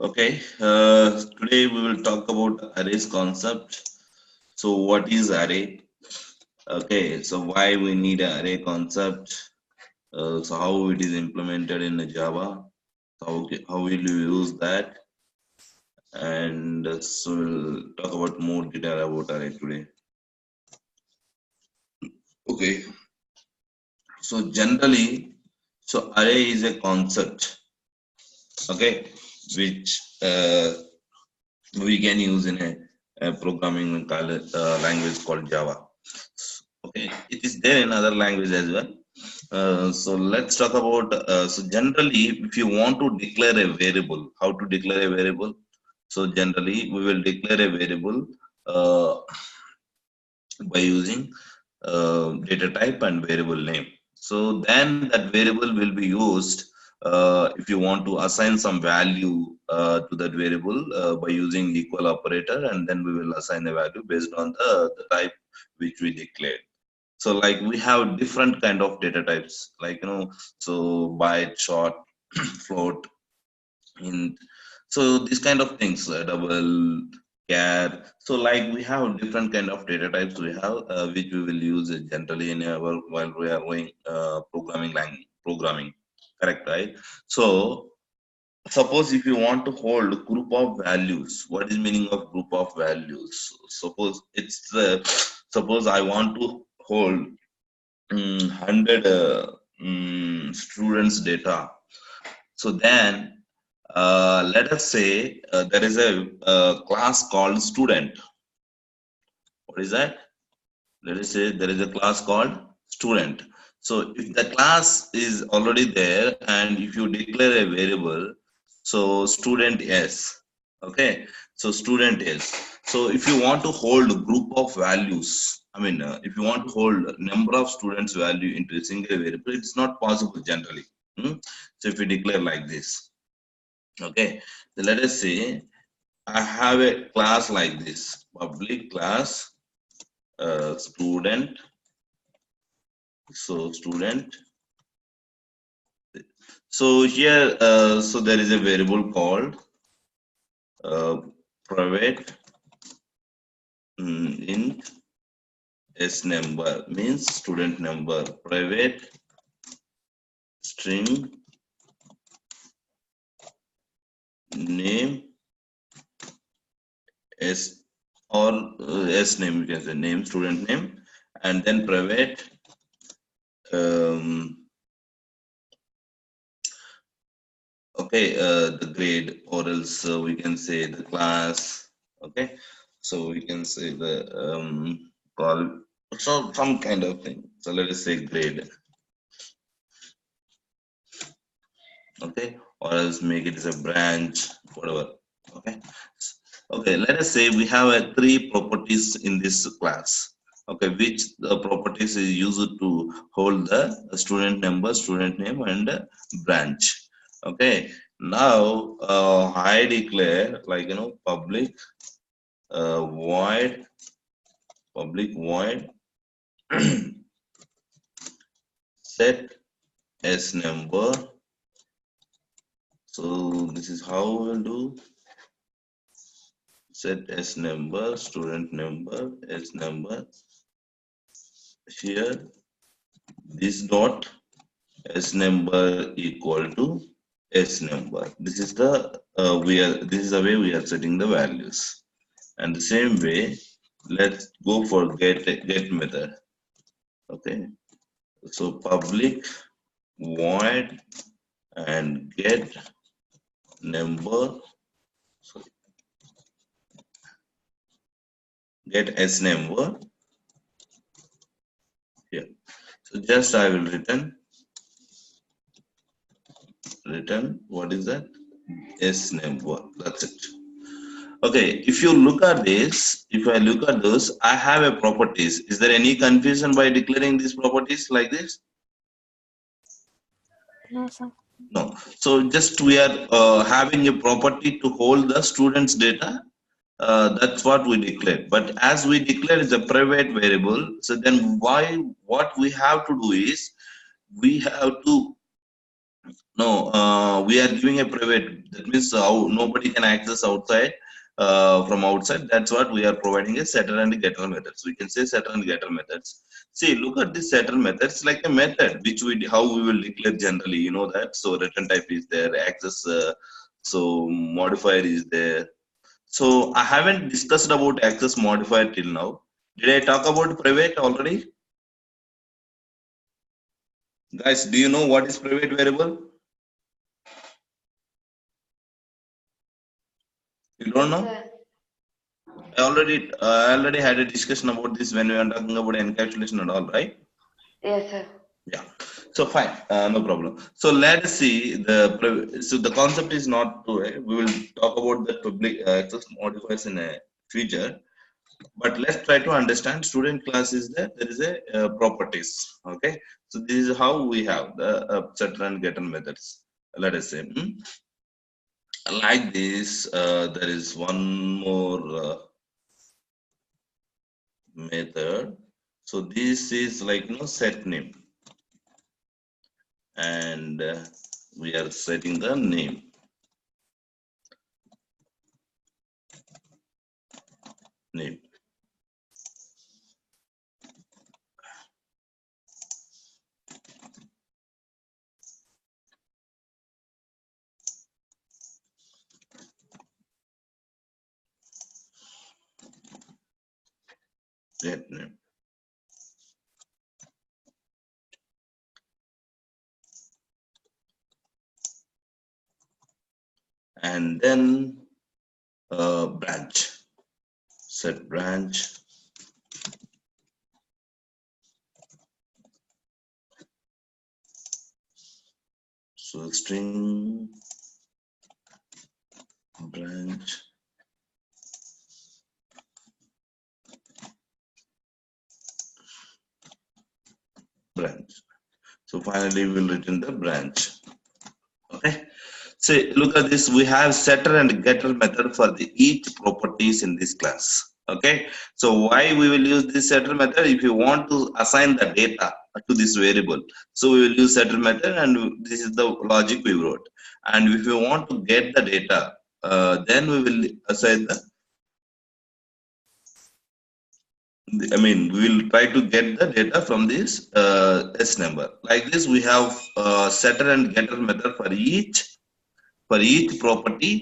Okay, today we will talk about arrays concept. So, what is array? Okay, so why we need an array concept? So, how it is implemented in the Java? How will you use that? And so we'll talk about more detail about array today. Okay, so generally, so array is a concept. Okay, which we can use in a programming language called Java. Okay, it is there in other language as well. So let's talk about. So generally, if you want to declare a variable, how to declare a variable? So generally, we will declare a variable uh, by using data type and variable name. So then that variable will be used if you want to assign some value to that variable by using equal operator, and then we will assign a value based on the type which we declared. So like we have different kind of data types, like so byte, short, float, int. So these kind of things, double, char. So like we have different kind of data types we have, which we will use generally in our while we are doing programming language programming. Correct, right? So suppose if you want to hold group of values, what is meaning of group of values? Suppose it's the suppose I want to hold 100 students data. So then let us say there is a class called student. What is that? Let us say there is a class called student. So if the class is already there and if you declare a variable, so student s, okay, so student s. So if you want to hold a group of values, I mean, if you want to hold number of students value into a single variable, it's not possible generally. So if you declare like this, okay, so let us say I have a class like this, public class student. So student. So here, so there is a variable called uh, private int s number means student number. Private string name s or s name, you can say name, student name, and then private um, okay, the grade, or else we can say the class. Okay, so we can say the call, so some kind of thing. So let us say grade. Okay, or else make it as a branch, whatever. Okay, okay, let us say we have three properties in this class. Okay, which the properties is used to hold the student number, student name, and branch. Okay, now I declare, like public void, public void set s number. So this is how we'll do. Set s number, student number, s number. Here this dot s number equal to s number. This is the this is the way we are setting the values. And the same way, let's go for get method. Okay, so public void and get number, sorry, get s number here. So just I will return what is that, s number. That's it. Okay, if you look at this, if I look at those, I have a properties. Is there any confusion by declaring these properties like this? No, sir. No. So just we are having a property to hold the students' data. That's what we declare. But as we declare is a private variable, so then what we have to do is we have to No, we are giving a private. That means nobody can access outside from outside. That's what we are providing a setter and getter methods. We can say setter and getter methods. See, look at this setter methods like a method which we how we will declare generally. You know that. So return type is there, access. So modifier is there. So I haven't discussed about access modifier till now. Did I talk about private already? Guys, do you know what is private variable? You don't Yes, know? sir. I already had a discussion about this when we were talking about encapsulation and all, right? Yes, sir. Yeah. So fine, no problem. So let's see so the concept is not to we will talk about the public access modifiers in a future, but let's try to understand student class is there is a properties. Okay. So this is how we have the setter and getter methods. Let us say like this. There is one more method. So this is like set name, and we are setting the name. Set name. And then branch. Set branch. So string branch branch. So finally we will return the branch. Okay. So look at this. We have setter and getter method for the each properties in this class. Okay. So why we will use this setter method? If you want to assign the data to this variable, so we will use setter method, and this is the logic we wrote. And if you want to get the data, then we will assign the. I mean, we will try to get the data from this S number. Like this, we have setter and getter method for each property Property.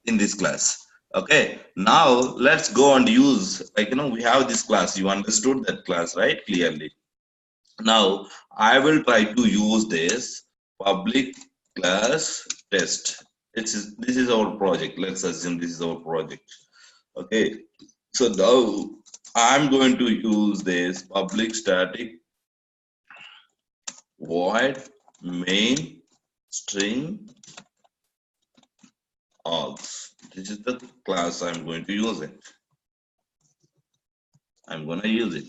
in this class. Okay, now let's go and use, like we have this class. You understood that class, right? Clearly. Now I will try to use this public class test. This is our project. Let's assume this is our project. Okay, so now I'm going to use this public static void main string args. This is the class I'm going to use it. I'm going to use it.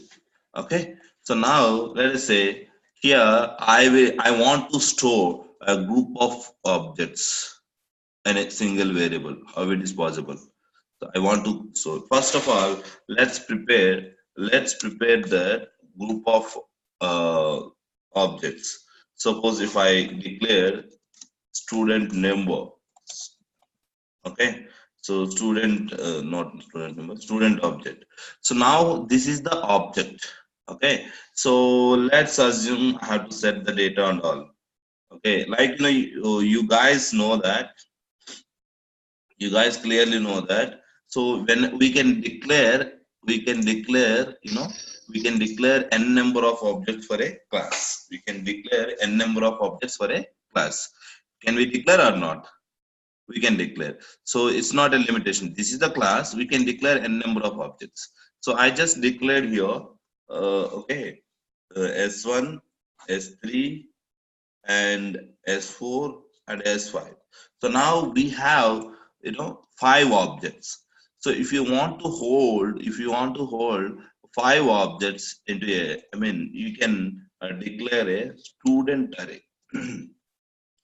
Okay. So now let us say here I want to store a group of objects in a single variable. How it is possible? So I want to. So first of all, let's prepare the group of objects. Suppose if I declare student number. Okay, so student not student number, student object. So now this is the object. Okay, so let's assume I have to set the data and all. Okay, like you guys know that, you guys clearly know that. So when we can declare we can declare n number of objects for a class. We can declare n number of objects for a class. Can we declare or not? We can declare. So it's not a limitation. This is the class. We can declare n number of objects. So I just declared here, okay, S1, S3, and S4 and S5. So now we have, 5 objects. So if you want to hold 5 objects into a, I mean, you can declare a student array.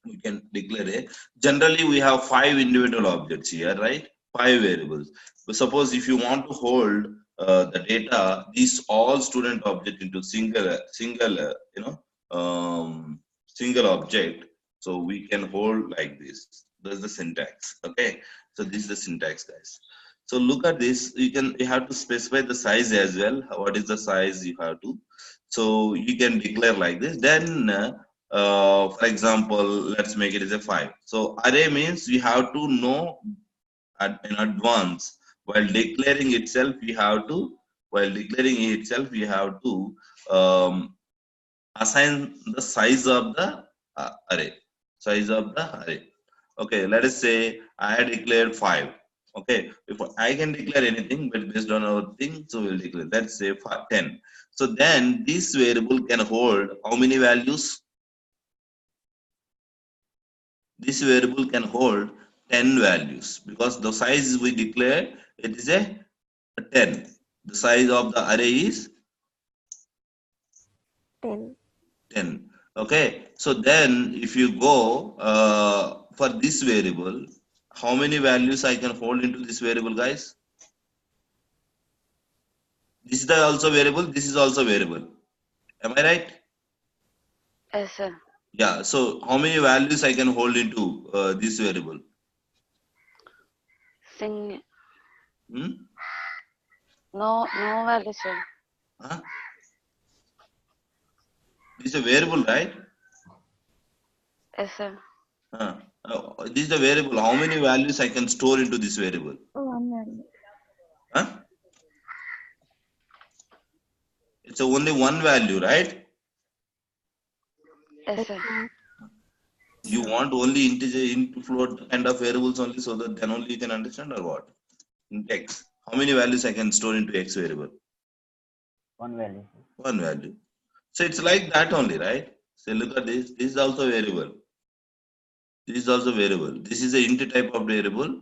We can declare a, generally we have 5 individual objects here, right? 5 variables. But suppose if you want to hold the data, these all student object into single single object. So we can hold like this. That's the syntax. Okay. So this is the syntax, guys. So look at this. You have to specify the size as well. What is the size you have to? So you can declare like this. Then, for example, let's make it as a 5. So array means you have to know in advance. While declaring itself, you have to um, assign the size of the array. Size of the array. Okay, let us say I declared 5. Okay, if I can declare anything, but based on our thing, so we'll declare. Let's say 10. So then this variable can hold how many values? This variable can hold 10 values because the size we declared it is a 10. The size of the array is 10. 10. Okay, so then if you go for this variable, how many values I can hold into this variable, guys? This is the also variable, this is also variable. Am I right? Yes, sir. Yeah, so how many values I can hold into this variable? Sing. Hmm? No value, sir. Huh? This is a variable, right? Yes, sir. This is the variable. How many values I can store into this variable? One value. Huh? It's only one value, right? Yes, sir. You want only integer, into float kind of variables only, so that then only you can understand, or what? In X, how many values I can store into X variable? One value. One value. So it's like that only, right? So look at this. This is also variable. This is also variable. This is a int type of variable.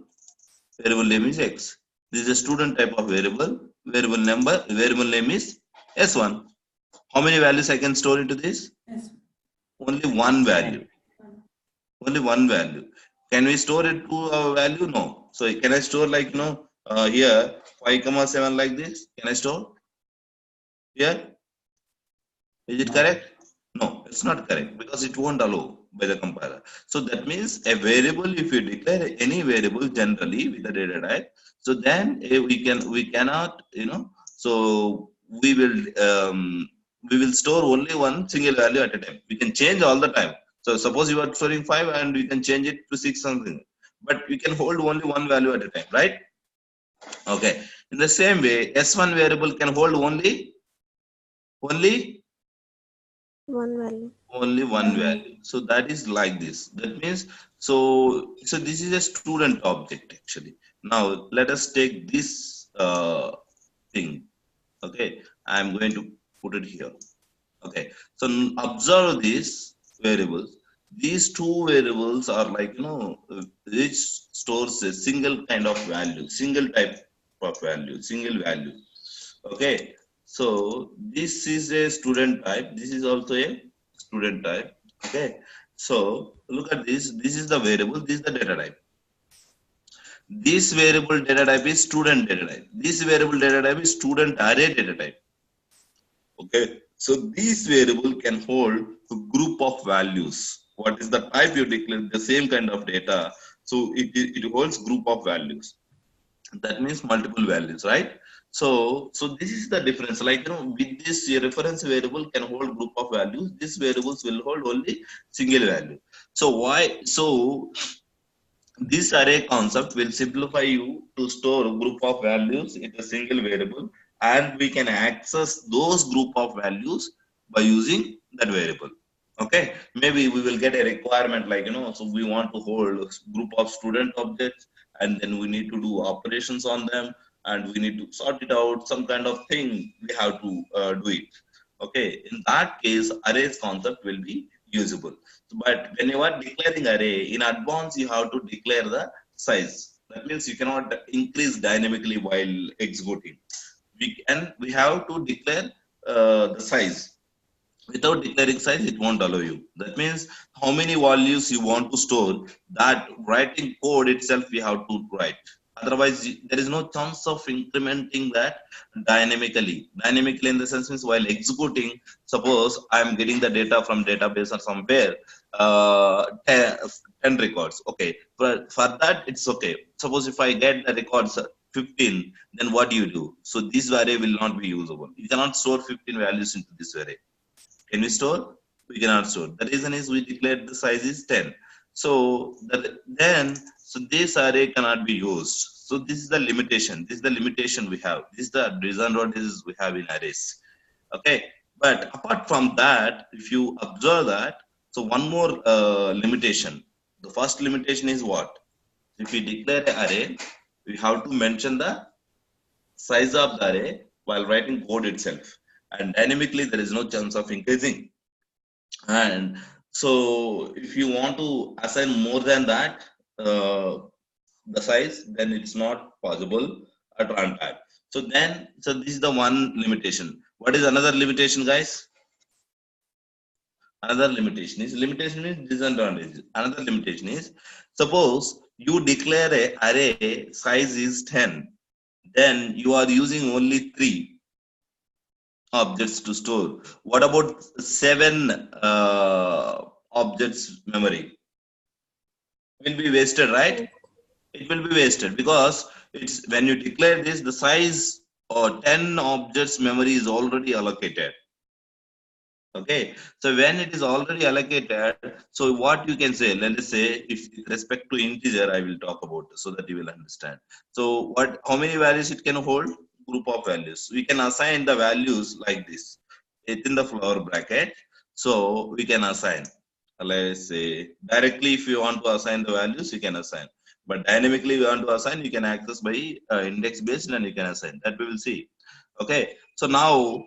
Variable name is X. This is a student type of variable. Variable name is S1. How many values I can store into this? Only one value. Only one value. Can we store it to a value? No. So can I store like here 5, 7 like this? Can I store here? Is it No, correct? No, it's not correct because it won't allow by the compiler. So that means a variable, if you declare any variable generally with the data type, so then we cannot, so we will store only one single value at a time. We can change all the time. So suppose you are storing 5 and we can change it to 6 something, but we can hold only one value at a time, right? Okay. In the same way, S1 variable can hold only One value. only one value. So that is like this. That means so this is a student object actually. Now let us take this thing. Okay, I am going to put it here. Okay, so observe these variables. These two variables are like which stores a single kind of value, single type of value, single value. Okay, so this is a student type. This is also a student type. Okay, so look at this. This is the variable. This is the data type. This variable data type is student data type. This variable data type is student array data type. Okay, so this variable can hold a group of values. What is the type you declare? The same kind of data. So it holds group of values. That means multiple values, right? So this is the difference, like with this reference variable can hold group of values, these variables will hold only single value. So why, so this array concept will simplify you to store a group of values in a single variable, and we can access those group of values by using that variable. Okay, maybe we will get a requirement like so we want to hold a group of student objects, and then we need to do operations on them, and we need to sort it out, some kind of thing we have to do it. Okay, in that case arrays concept will be usable. But when you are declaring array in advance, you have to declare the size. That means you cannot increase dynamically while executing. We have to declare the size. Without declaring size, it won't allow you. That means how many values you want to store, that writing code itself we have to write. Otherwise, there is no chance of incrementing that dynamically. Dynamically in the sense means while executing, suppose I am getting the data from database or somewhere, 10 records. Okay, for that it's okay. Suppose if I get the records 15, then what do you do? So this array will not be usable. You cannot store 15 values into this array. Can we store? We cannot store. The reason is we declared the size is 10. So so this array cannot be used. So this is the limitation. This is the limitation we have. This is the disadvantages we have in arrays. Okay. But apart from that, if you observe that, so one more limitation. The first limitation is what? If we declare an array, we have to mention the size of the array while writing code itself. And dynamically, there is no chance of increasing. And so if you want to assign more than that, the size, then it's not possible at runtime. So this is the one limitation. What is another limitation, guys? Another limitation is disadvantage. Another limitation is, suppose you declare a array size is 10, then you are using only 3 objects to store. What about 7 objects memory? Will be wasted, right? It will be wasted because it's when you declare this, the size or 10 objects memory is already allocated. Okay, so when it is already allocated, so what you can say, let us say, if with respect to integer, I will talk about so that you will understand. So how many values it can hold? Group of values. We can assign the values like this within the flower bracket. So we can assign, let's say, directly if you want to assign the values, you can assign. But dynamically you want to assign, you can access by index based and you can assign. That we will see. Okay, so now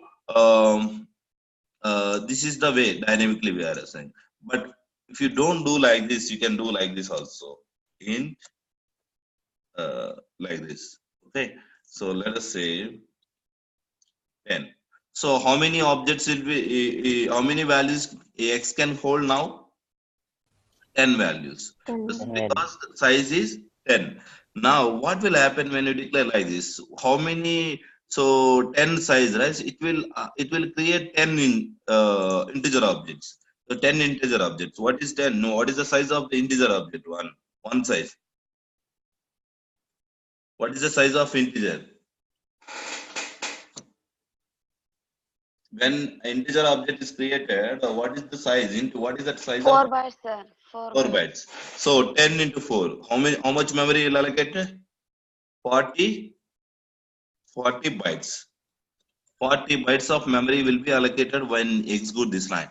this is the way dynamically we are assigning. But if you don't do like this, you can do like this also. Int like this. Okay, so let us say 10. So how many objects will be, how many values x can hold now? 10 values. 10. Because the size is 10. Now what will happen when you declare like this? How many? So 10 size, right? It will create 10 integer objects. So 10 integer objects. What is 10? No, what is the size of the integer object? One size. What is the size of integer? When an integer object is created, what is the size? Into what is that size 4 of? bytes, sir. 4 4 bytes. bytes. So 10 into 4. How much memory will allocated? 40 bytes. 40 bytes of memory will be allocated when execute this line.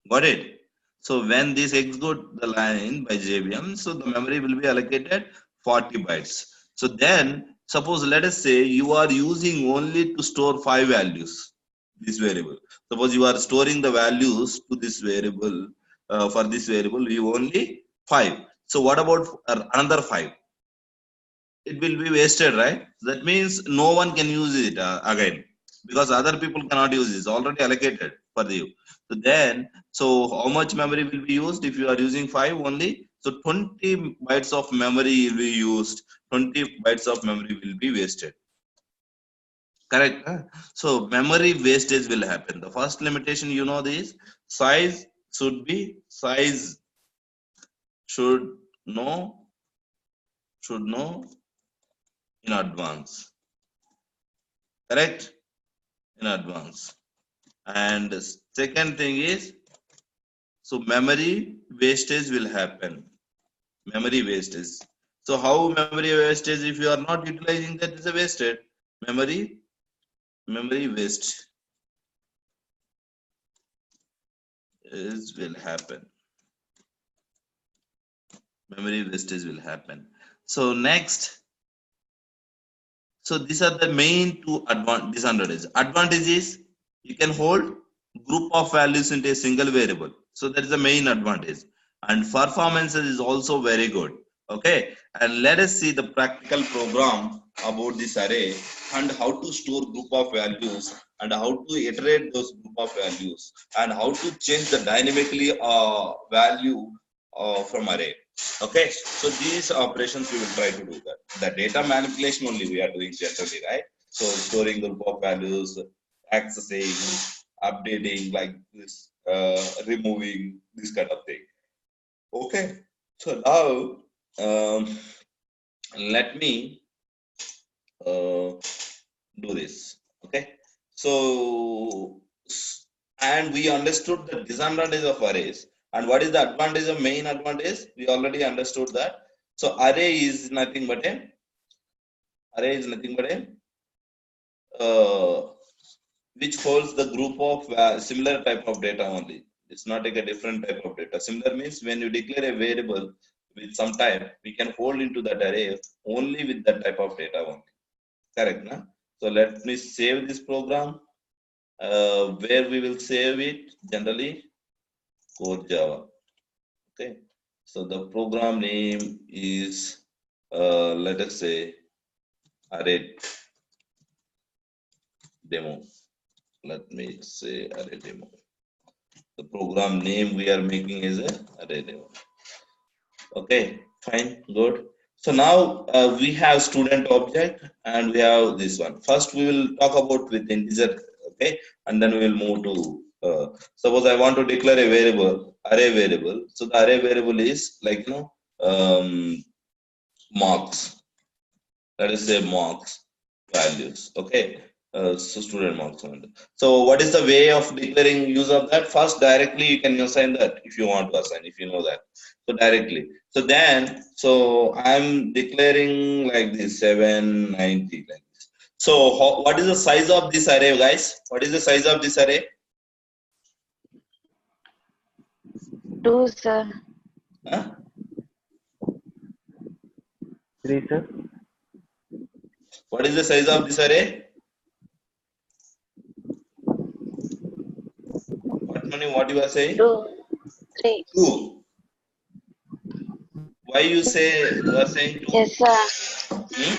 Got it? So when this execute the line by JVM, so the memory will be allocated 40 bytes. So then, suppose let us say you are using only to store 5 values, this variable. Suppose you are storing the values to this variable, for this variable, you only 5. So what about another 5? It will be wasted, right? That means no one can use it again, because other people cannot use it. It's already allocated for you. So then, so how much memory will be used if you are using 5 only? So 20 bytes of memory will be used. 20 bytes of memory will be wasted. Correct? Huh? So memory wastage will happen. The first limitation, you know, this size should know in advance. Correct? In advance. And the second thing is, so memory wastage will happen. Memory wastage. So how memory wastage? If you are not utilizing that, is a wasted memory waste will happen. Memory wastage will happen. So next, so these are the main two disadvantages. Advantage is you can hold group of values into a single variable. So that is the main advantage. And performance is also very good. Okay. And let us see the practical program about this array and how to store group of values and how to iterate those group of values and how to change the dynamically value from array. Okay, so these operations we will try to do that. The data manipulation only we are doing generally, right? So storing the group of values, accessing, updating like this, removing this kind of thing. Okay, so now let me do this. Okay, so and we understood the disadvantage of arrays. And what is the advantage of main advantage? We already understood that. So array is nothing but a which holds the group of similar type of data only. It's not like a different type of data. Similar means when you declare a variable with some type, we can hold into that array only with that type of data only. Correct, na? So let me save this program. Where we will save it generally, corejava. Okay, so the program name is let us say array demo. Let me say array demo. The program name we are making is a array demo. Okay, fine, good. So now we have student object and we have this one. First we will talk about with integer, okay, and then we will move to suppose I want to declare a variable, array variable. So the array variable is like marks. Let us say marks values. Okay, so student marks. So what is the way of declaring use of that? First, directly you can assign that if you want to assign, if you know that. So directly. So then, so I'm declaring like this 790 like this. So what is the size of this array, guys? What is the size of this array? 2, sir. Huh? 3, sir. What is the size of this array? What you are saying? 2, 3. 2. Why you are saying 2? Yes, sir. Hmm?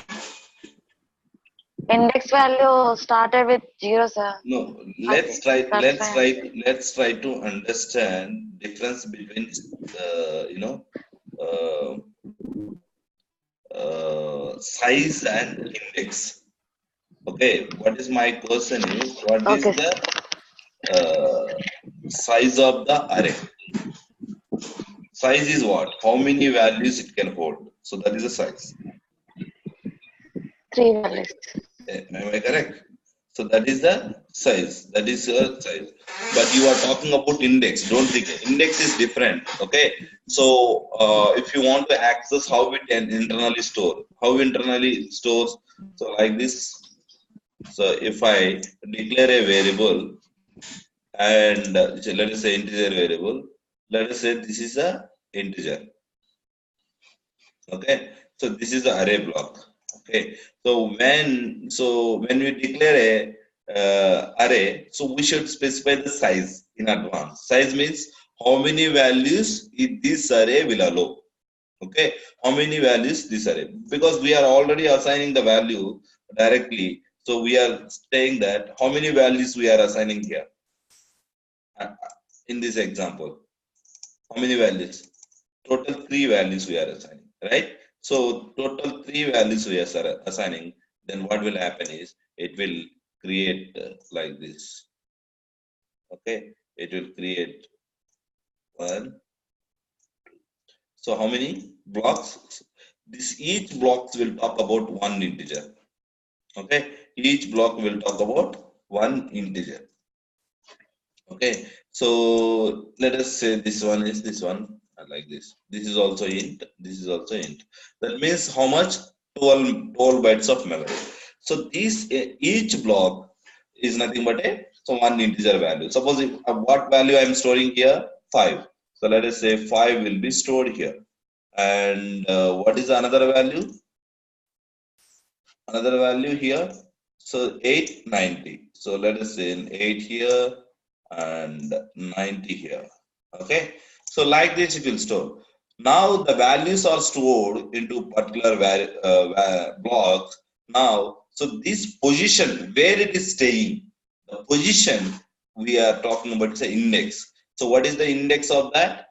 Index value started with 0, sir. No, Okay, that's fine. let's try to understand difference between uh, size and index. Okay, what is my question is what is Okay, the sir. size of the array? Size is what? How many values it can hold? So that is the size. 3 values. Am I correct? So that is the size. That is your size. But you are talking about index. Don't think index is different. Okay. So if you want to access how it can internally store, how internally stores. So like this. So if I declare a variable and let us say integer variable, let us say this is a integer. Okay, so this is the array block. Okay, so when we declare a array, so we should specify the size in advance. Size means how many values this array will allow. Okay, how many values this array, because we are already assigning the value directly. So we are saying that how many values we are assigning here in this example. How many values? Total 3 values we are assigning, right? So total 3 values we are assigning. Then what will happen is it will create like this. Okay, it will create one. So how many blocks? This each blocks will talk about one integer. Okay, each block will talk about one integer. Okay, so let us say this one is this one. Like this. This is also int. This is also int. That means how much? 12 bytes of memory. So this each block is nothing but a one integer value. Suppose if, what value I am storing here? 5. So let us say 5 will be stored here. And what is another value? Another value here. So 890. So let us say 8 here and 90 here. Okay, so like this it will store. Now the values are stored into particular blocks. Now, so this position where it is staying, the position we are talking about is an index. So what is the index of that?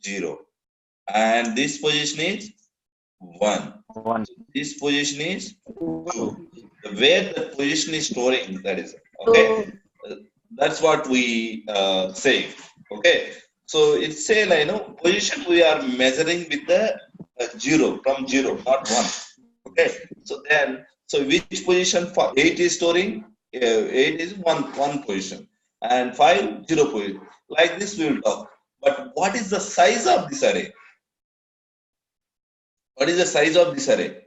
0. and this position is 1. 1. This position is 2. 2. Where the position is storing, that is, okay. That's what we say, okay. So it's say like, position we are measuring with the 0, from 0, not 1, okay. So then, so which position for 8 is storing? 8 is one position, and 5 0 position. Like this we will talk. But what is the size of this array? What is the size of this array?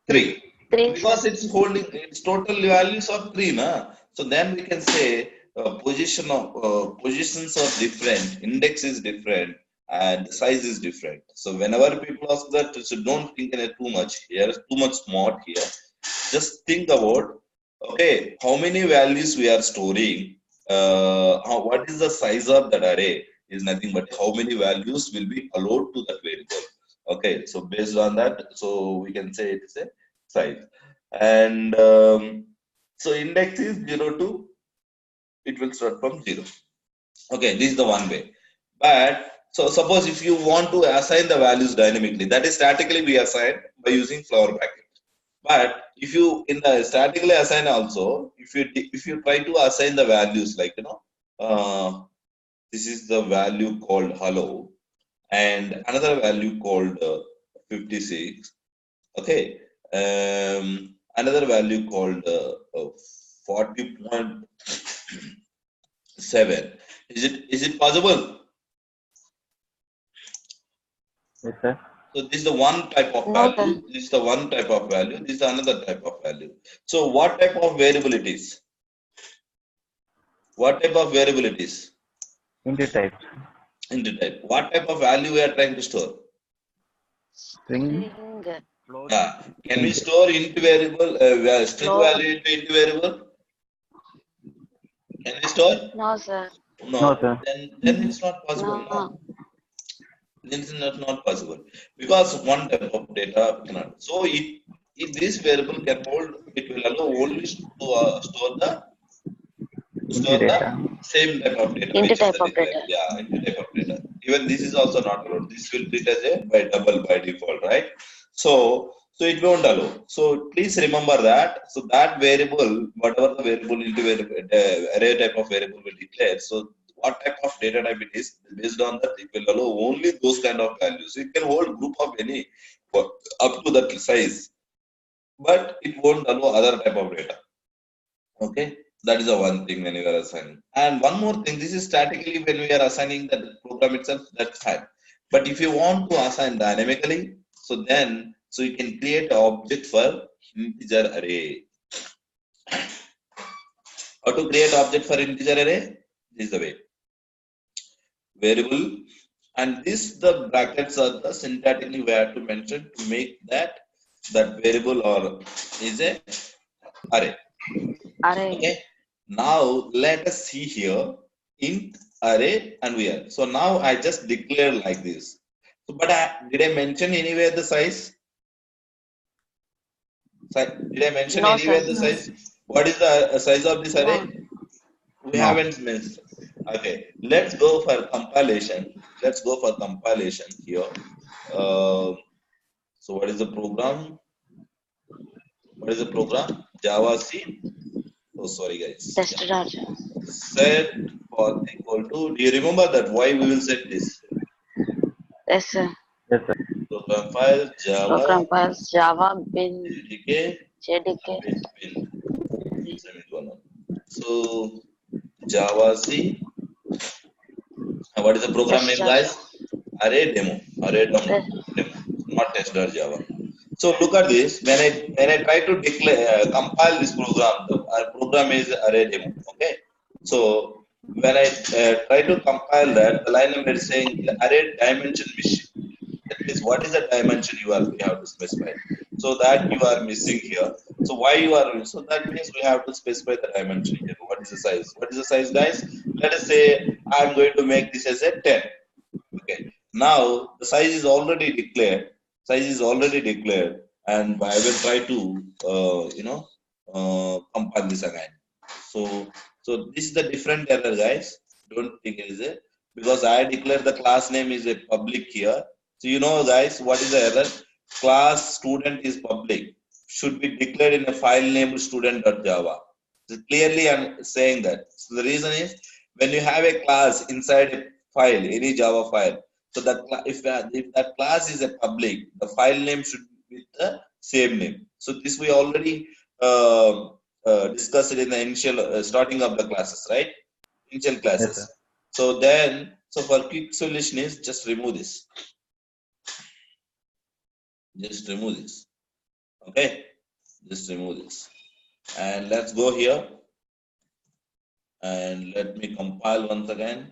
3. 3, Because sir. it's holding its total values of 3, na? So then we can say positions are different, index is different, and size is different. So whenever people ask that, so don't think too much here, too much smart here. Just think about, okay, how many values we are storing, what is the size of that array is nothing but how many values will be allowed to that variable. Okay, so based on that, so we can say it is a size. And so index is 0 to, it will start from 0. Okay, this is the one way. But so suppose if you want to assign the values dynamically, that is statically we assign by using flower bracket. But if you in the statically assign also, if you try to assign the values like this is the value called hello, and another value called 56. Okay, another value called 40.7. Is it possible? Yes, sir. So this is the one type of No, sir. value. This is the one type of value. This is another type of value. So what type of variable it is? What type of variable it is? Integer type. Integer type. What type of value we are trying to store? String. String. Float. Can we store into variable string No. value into variable? Can we store? No, sir. No. No, sir. Then it's not possible. No. No. Then it's not possible because one type of data cannot. So if this variable can hold, it will allow only to store the Integer data. same type of data, Int which is type the of declared. data. Yeah, into type of data. Even this is also not allowed. This will treat as a by double by default, right? So it won't allow. So please remember that. So that variable, whatever the variable into variable, array type of variable will declare. So what type of data type it is, based on that, it will allow only those kind of values. It can hold group of any up to that size, but it won't allow other type of data. Okay, that is the one thing when you are assigning. And one more thing, this is statically when we are assigning the program itself, that's fine. But if you want to assign dynamically, so then so you can create an object for integer array. How to create object for integer array? This is the way. Variable, and this the brackets are the syntactically we have to mention to make that variable or is a array. Array. Okay. Now let us see here int array and we are. So now I just declare like this. So, but did I mention anywhere the size? Did I mention No, anywhere sir. the size? What is the size of this array? No. We No. haven't mentioned. Okay. Let's go for compilation. Let's go for compilation here. So what is the program? What is the program? Java C. Oh, sorry guys. Test charge. Set path equal to. Do you remember that? Why we will set this? Yes, sir. Yes, sir. Program file Java Program files Java bin JDK JDK. bin semicolon. So Java C. What is the program Test name, charge. guys? Array demo. Demo. Not test.java. So look at this. When I try to declare compile this program, the program is array demo. Okay. So when I try to compile that, the line number is saying the array dimension missing. That means what is the dimension you have to specify. So that you are missing here. So why you are so that means we have to specify the dimension here. What is the size? What is the size, guys? Let us say I'm going to make this as a 10. Okay. Now the size is already declared. Size is already declared, and I will try to compile this again. So this is the different error, guys. Don't think it is a because I declare the class name is a public here. So you know guys, what is the error? Class student is public. Should be declared in a file named student.java. So clearly I'm saying that. So the reason is when you have a class inside a file, any Java file, so that if that class is a public, the file name should be with the same name. So this we already discussed it in the initial starting of the classes, right? Initial Yes, classes. sir. So then, so for quick solution is just remove this. Just remove this. Okay, just remove this. And let's go here and let me compile once again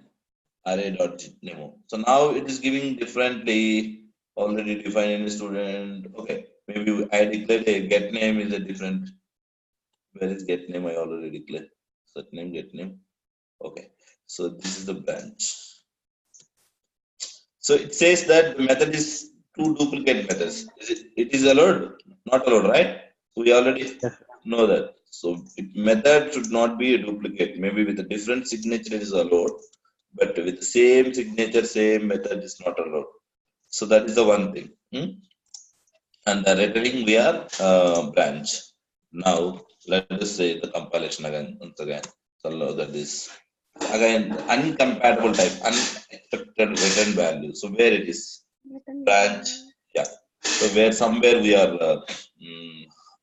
array.nemo. So now it is giving differently already defined any student. Okay, maybe I declared a get name is a different. Where is get name? I already declared set name get name. Okay, so this is the branch. So it says that the method is two duplicate methods. It is allowed? Not allowed, right? So we already Yes, sir. know that. So method should not be a duplicate. Maybe with a different signature it is allowed, but with the same signature, same method is not allowed. So that is the one thing. And the returning we are branch. Now let us say the compilation again once again. So that is again uncompatible type, unexpected return value. So where it is branch, yeah. So where somewhere we are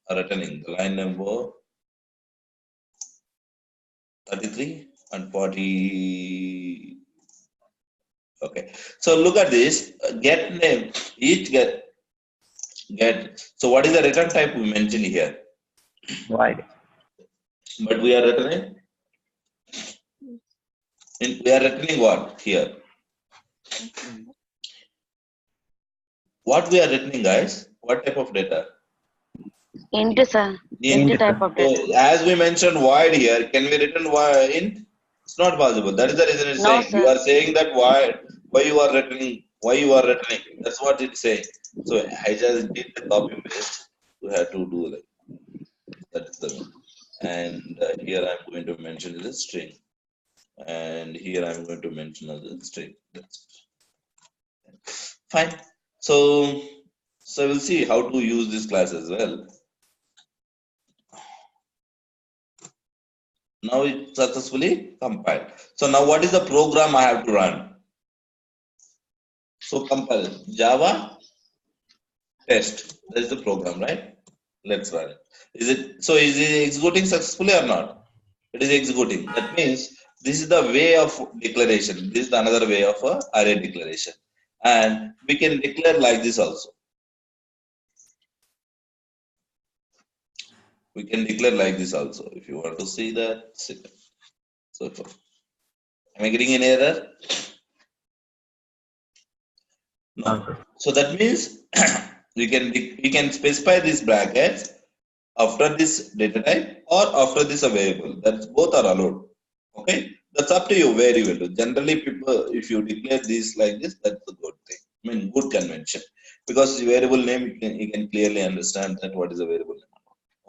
returning the line number 33 and 40. Okay. So look at this. Get name. Each get. So what is the return type we mentioned here? Void. But we are returning. We are returning what here? What we are returning, guys? What type of data? Int, sir. Int. Int type sir. of data. So as we mentioned void here, can we return int? It's not possible. That is the reason it's No, saying. You sir. are saying that why you are returning, why you are returning. That's what it's saying. So I just did the copy paste. You have to do that. That's the one. And here I'm going to mention the string. And here I'm going to mention the string. That's fine. So we'll see how to use this class as well. Now it successfully compiled. So now what is the program I have to run? So compile Java test. That is the program, right? Let's run it. Is it executing successfully or not? It is executing. That means this is the way of declaration. This is another way of array declaration. And we can declare like this also. We can declare like this also. If you want to see that, so am I getting an error? No, No. sir. So that means we can specify these brackets after this data type or after this variable. That's both are allowed. Okay, that's up to you where you will do. Generally, people, if you declare this like this, that's a good thing. I mean, good convention because the variable name you can clearly understand that what is a variable name.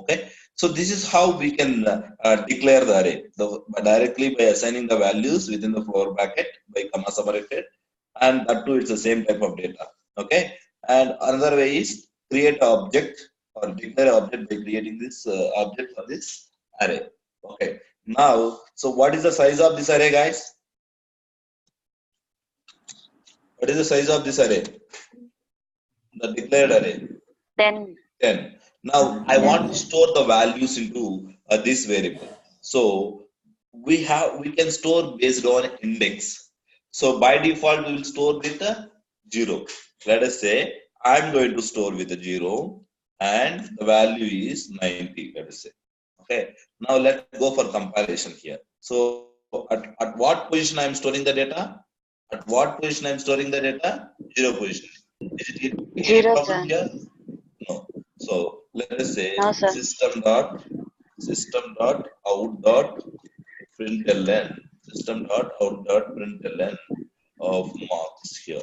Okay, so this is how we can declare the array directly by assigning the values within the floor bracket by comma separated, and that too it's the same type of data. Okay, and another way is create an object or declare an object by creating this object for this array. Okay, now so what is the size of this array, guys? What is the size of this array? The declared array. 10. 10. Now I want to 10. store the values into this variable. So we can store based on index. So by default we will store with a 0. Let us say I'm going to store with a 0 and the value is 90. Let us say. Okay. Now let's go for compilation here. So at what position I'm storing the data? At what position I'm storing the data? 0 position. Is it any 0, problem sir. here? No. So let us say No, sir. system dot out dot println system dot out dot println of marks here.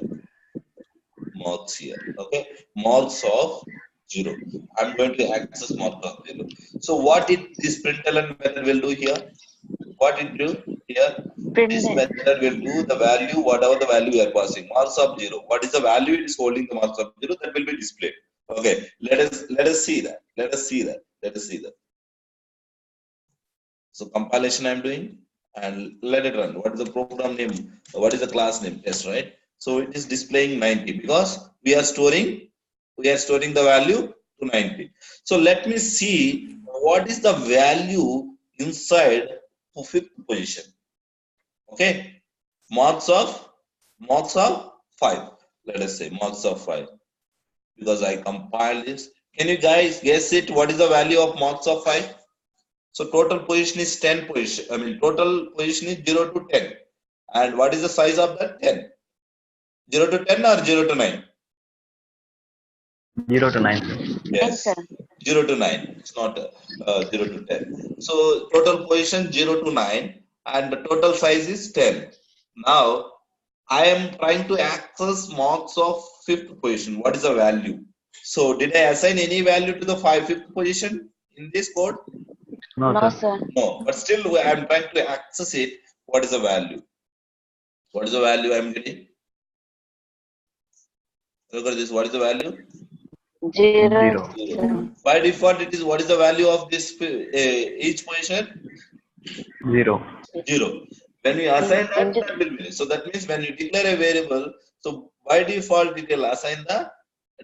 Okay, marks of 0. I'm going to access mark of 0. So what this println method will do here? what it do here? Print This it. method will do the value, whatever the value we are passing, marks of 0. What is the value it is holding the marks of 0, that will be displayed. Okay, let us see that. Let us see that. Let us see that. So compilation I am doing and let it run. What is the program name? What is the class name? Test, right? So it is displaying 90 because we are storing the value to 90. So let me see what is the value inside to fifth position. Okay, marks of 5. Let us say marks of 5 because I compiled this. Can you guys guess it? What is the value of marks of 5? So total position is 10 position. I mean total position is 0 to 10. And what is the size of that? 10. 0 to 10 or 0 to 9? 0 to 9, sir. Nine, Yes. sir. 0 to 9. It's not 0 to 10. So total position 0 to 9 and the total size is 10. Now I am trying to access marks of fifth position. What is the value? So did I assign any value to the fifth position in this code? No, No, sir. sir. No, but still I am trying to access it. What is the value? What is the value I am getting? Look at this. What is the value? 0, 0. sir. By default, it is what is the value of this each position? 0. 0. When we assign that, Int- that will be. So that means when you declare a variable, so by default it will assign the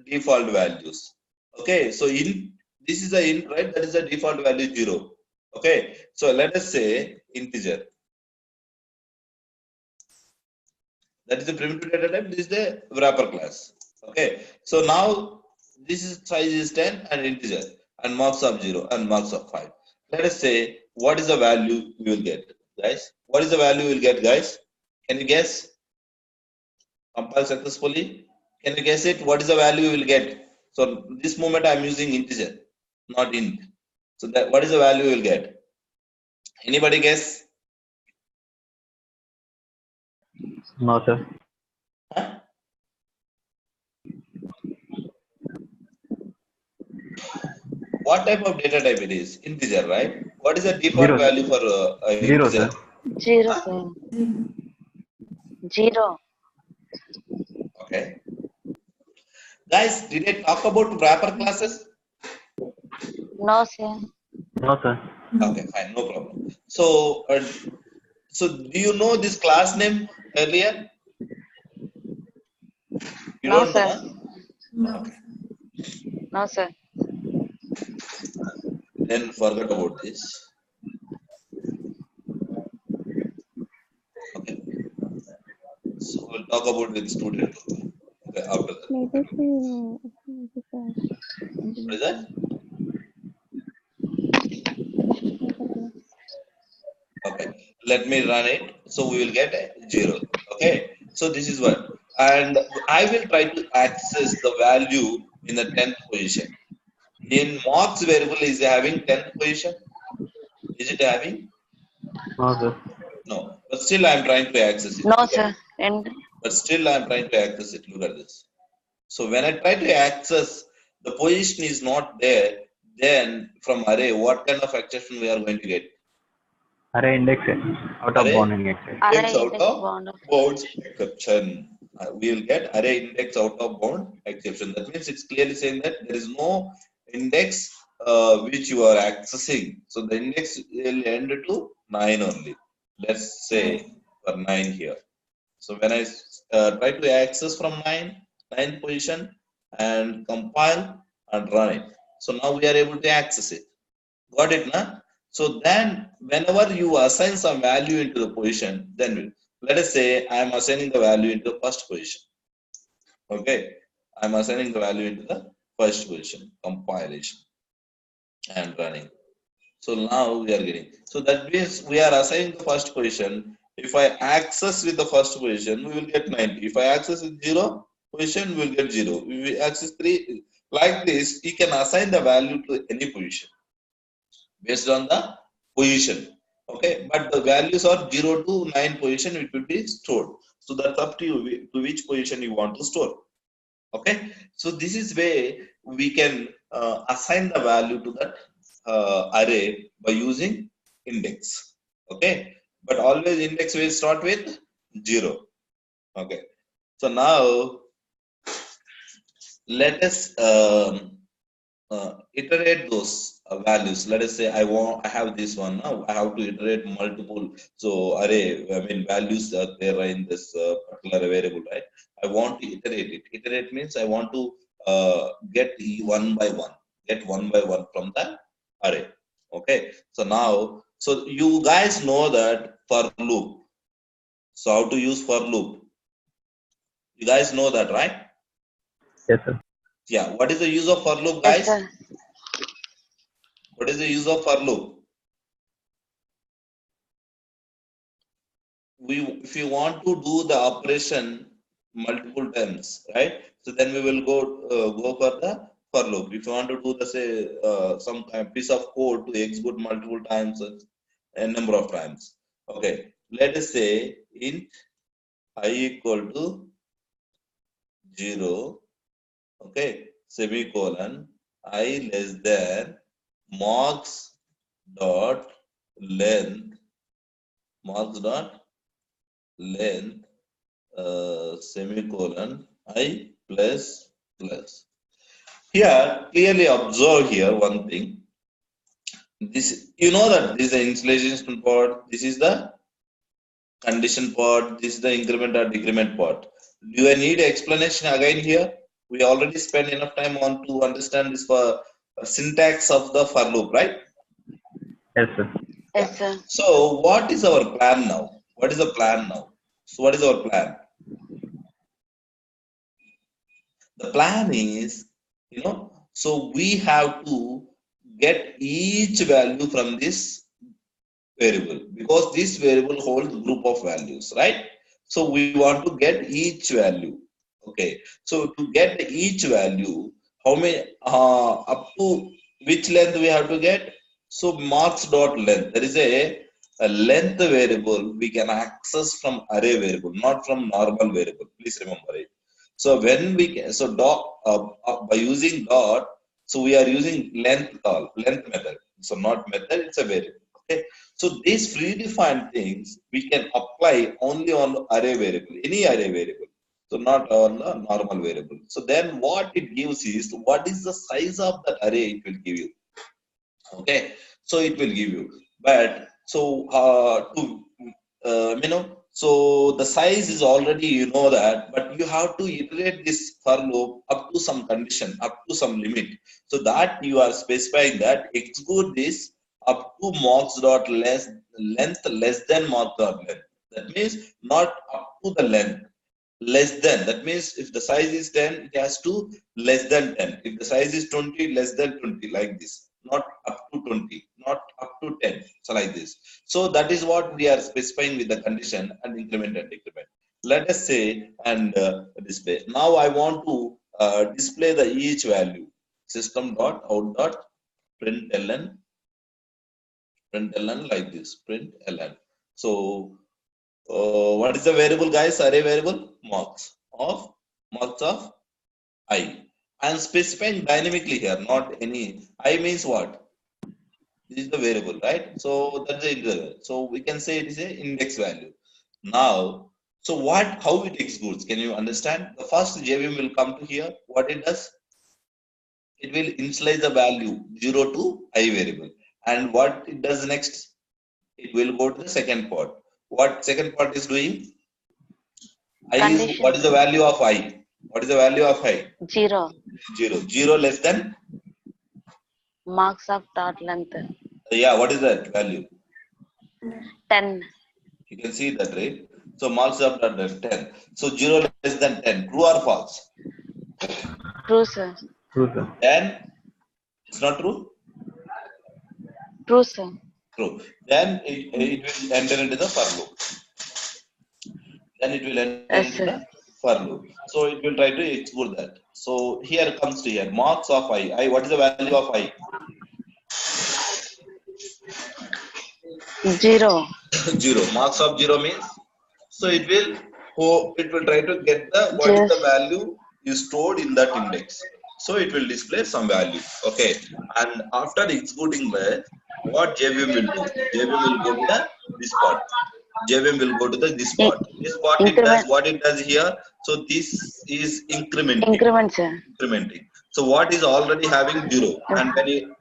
default values. Okay. So this is the int, right? That is the default value 0. Okay. So let us say integer. That is the primitive data type. This is the wrapper class. Okay. So now this is size is 10 and integer and marks of 0 and marks of 5. Let us say what is the value we will get, guys. What is the value we will get, guys? Can you guess? Compile successfully. Can you guess it? What is the value we will get? So this moment I am using integer, not int. So that what is the value we will get? Anybody guess? No, sir. Huh? What type of data type it is? Integer, right? What is the default 0, value for 0, integer? sir. 0, Huh? sir. 0. Okay. Guys, did I talk about wrapper classes? No, sir. No, sir. Okay, fine, no problem. So do you know this class name earlier? You No, don't know, sir. huh? Okay. No, sir. Then forget about this. Okay. So we'll talk about with student. Okay, after that. Maybe she What is that? Okay. Let me run it. So we will get a 0. Okay. So this is what. And I will try to access the value in the 10th position. In marks variable is having 10th position. Is it having? No, sir. No. But still I am trying to access it. No, Look at sir. this. And But still I am trying to access it. Look at this. So when I try to access the position is not there, then from array, what kind of exception we are going to get? Array index out of Array bound index. index array out index of bound. bounds exception. We will get array index out of bound exception. That means it's clearly saying that there is no index which you are accessing. So the index will end to 9 only. Let's say for 9 here. So when I try to access from 9 position and compile and run it. So now we are able to access it. Got it, na? So then whenever you assign some value into the position, then let us say I am assigning the value into the first position. Okay. I am assigning the value into the first position, compilation and running. So now we are getting. So that means we are assigning the first position. If I access with the first position, we will get 90. If I access with 0 position, we will get 0. If we access 3, like this, you can assign the value to any position based on the position. Okay, but the values are 0 to 9 position, it will be stored. So that's up to you to which position you want to store. Okay, so this is where we can assign the value to that array by using index. Okay, but always index will start with 0. Okay, so now let us iterate those values. Let us say I have this one now. I have to iterate multiple. So array, I mean values are there in this particular variable, right? I want to iterate it. Iterate means I want to get one by one, get one by one from the array. Okay. So now, so you guys know that for loop. So how to use for loop? You guys know that, right? Yes, sir. Yeah. What is the use of for loop, Yes, guys? sir. What is the use of for loop? If you want to do the operation multiple times, right? So then we will go for the for loop. If you want to do the say some kind of piece of code to execute multiple times, a number of times. Okay, let us say int I equal to 0. Okay, semicolon I less than marks dot length, marks dot length semicolon I plus plus. Here, clearly observe here one thing. This, you know that this is the installation part, this is the condition part, this is the increment or decrement part. Do I need explanation again here? We already spent enough time on to understand this for syntax of the for loop, right? Yes, sir. Yes, sir. So what is our plan now? What is the plan now? So what is our plan? The plan is, so we have to get each value from this variable, because this variable holds group of values, right? So we want to get each value. Okay, so to get each value, how many up to which length we have to get? So marks dot length, there is a length variable we can access from array variable, not from normal variable, please remember it. So when we can, so dot by using dot, so we are using length call, length method. So not method, it's a variable. Okay, so these predefined things we can apply only on array variable, any array variable. So not on the normal variable. So then what it gives is, what is the size of that array it will give you. Okay, so it will give you, but so to so the size is already, you know that, but you have to iterate this for loop up to some condition, up to some limit, so that you are specifying that execute this up to marks dot length less than marks dot length. That means not up to the length, less than. That means if the size is 10, it has to less than 10. If the size is 20, less than 20, like this. Not up to 20, not up to 10. So like this. So that is what we are specifying with the condition and increment and decrement. Let us say and display. Now I want to display the each value. System dot out dot println like this, println. So what is the variable, guys? Array variable marks of I. I am specifying dynamically here, not any. I means what? This is the variable, right? So that's the interval. So we can say it is a index value. Now, so what? How it executes? Can you understand? The first JVM will come to here. What it does? It will initialize the value 0 to I variable. And what it does next? It will go to the second part. What second part is doing? I is, Condition. what is the value of I? What is the value of I? 0. 0. 0 less than? Marks of dot length. Yeah, what is that value? 10. You can see that, right? So marks of that 10. So 0 less than 10. True or false? True, sir. True, sir. 10? It's not true? True, sir. True. Then it will enter into the for loop. Then it will enter Yes, into sir. the for loop. So it will try to execute that. So here comes to here. Marks of I. I, what is the value of I? 0. 0. Marks of 0 means, so it will try to get the what is the Just value is stored in that index. So it will display some value. Okay, and after executing that, what JVM will do? JVM will go to this part. JVM will go to this part. This part it does Increment. what it does here. So this is incrementing. Increment, sir. Incrementing. So what is already having 0, and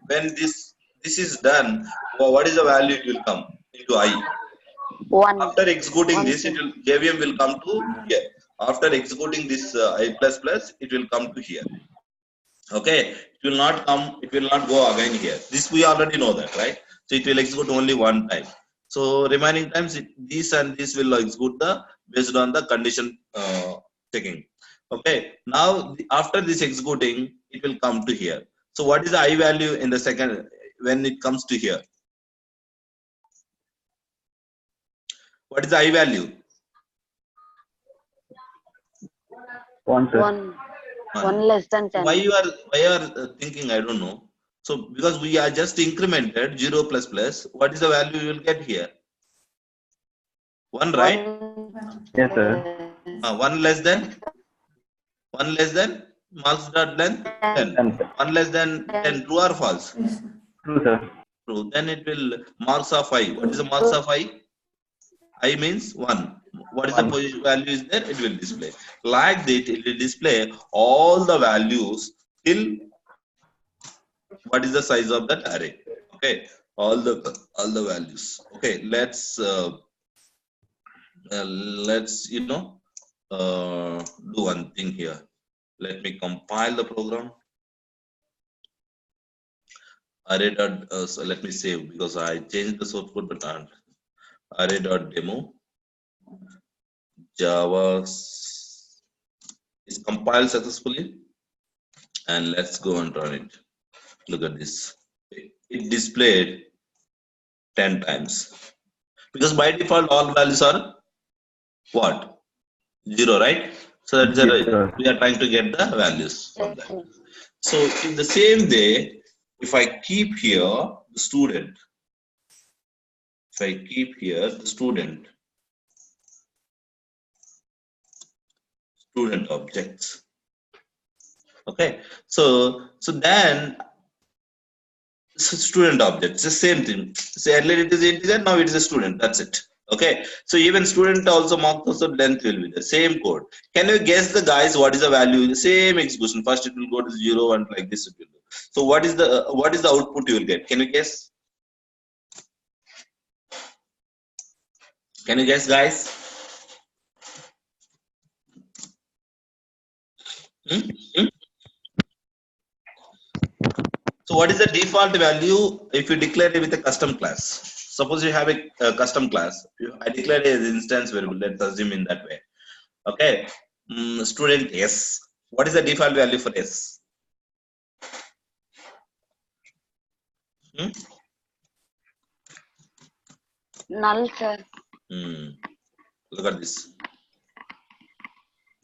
when this is done, what is the value it will come into I? 1. After executing 1, this, sir. JVM will come to here. After executing this I++, it will come to here. Okay, it will not come. It will not go again here. This we already know that, right? So it will execute only one time. So remaining times, this and this will execute based on the condition checking. Okay. Now after this executing, it will come to here. So what is the I value in the second when it comes to here? What is the I value? 1, sir. 1. 1 less than 10. Why you are thinking? I don't know. So because we are just incremented 0 plus plus, what is the value you will get here? 1, right? 1. Yes, sir. 1 less than marks dot length 10. 10, sir. 1 less than 10, true or false? True, sir. True. Then it will marks of I. What is the marks of I? I means 1. What is the 1. position value is there? It will display. Like that, it will display all the values till what is the size of that array. Okay. All the values. Okay. Let's do one thing here. Let me compile the program. Array dot so let me save because I changed the source code, but array dot demo Java is compiled successfully, and let's go and run it. Look at this. It displayed 10 times because by default all values are what? 0, right? So that's we are trying to get the values from that. So in the same way, if I keep here the student, student objects. Okay, so then student objects, the same thing. So earlier it is integer, now it is a student. That's it. Okay, so even student also mark also length will be the same code. Can you guess the guys what is the value? The same execution. First it will go to 0 and like this it will do. So what is the output you will get? Can you guess? Can you guess, guys? So what is the default value if you declare it with a custom class? Suppose you have a custom class. I declare it as instance variable. Let's assume in that way. Okay. Student S. What is the default value for S? Null, sir. Look at this.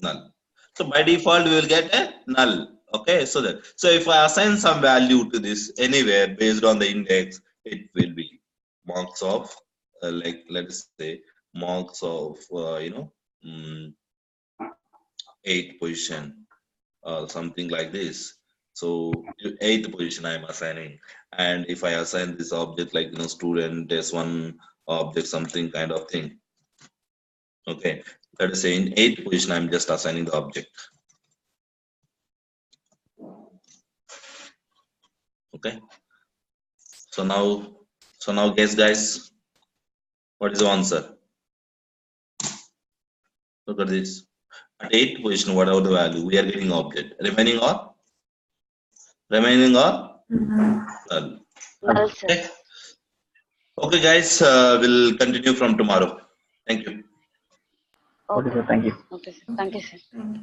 Null. So by default we will get a null. Okay. So if I assign some value to this anywhere based on the index, it will be marks of like let us say marks of 8th position or something like this. So 8th position I am assigning, and if I assign this object like student S1 object something kind of thing. Okay, let us say in 8th position I am just assigning the object. Okay, so now guess, guys, what is the answer? Look at this. At 8th position, whatever the value, we are getting object. Remaining or null. Null, sir. Okay. Okay, guys, we'll continue from tomorrow. Thank you. Okay, sir. Thank you. Okay, sir. Thank you, sir. Thank you.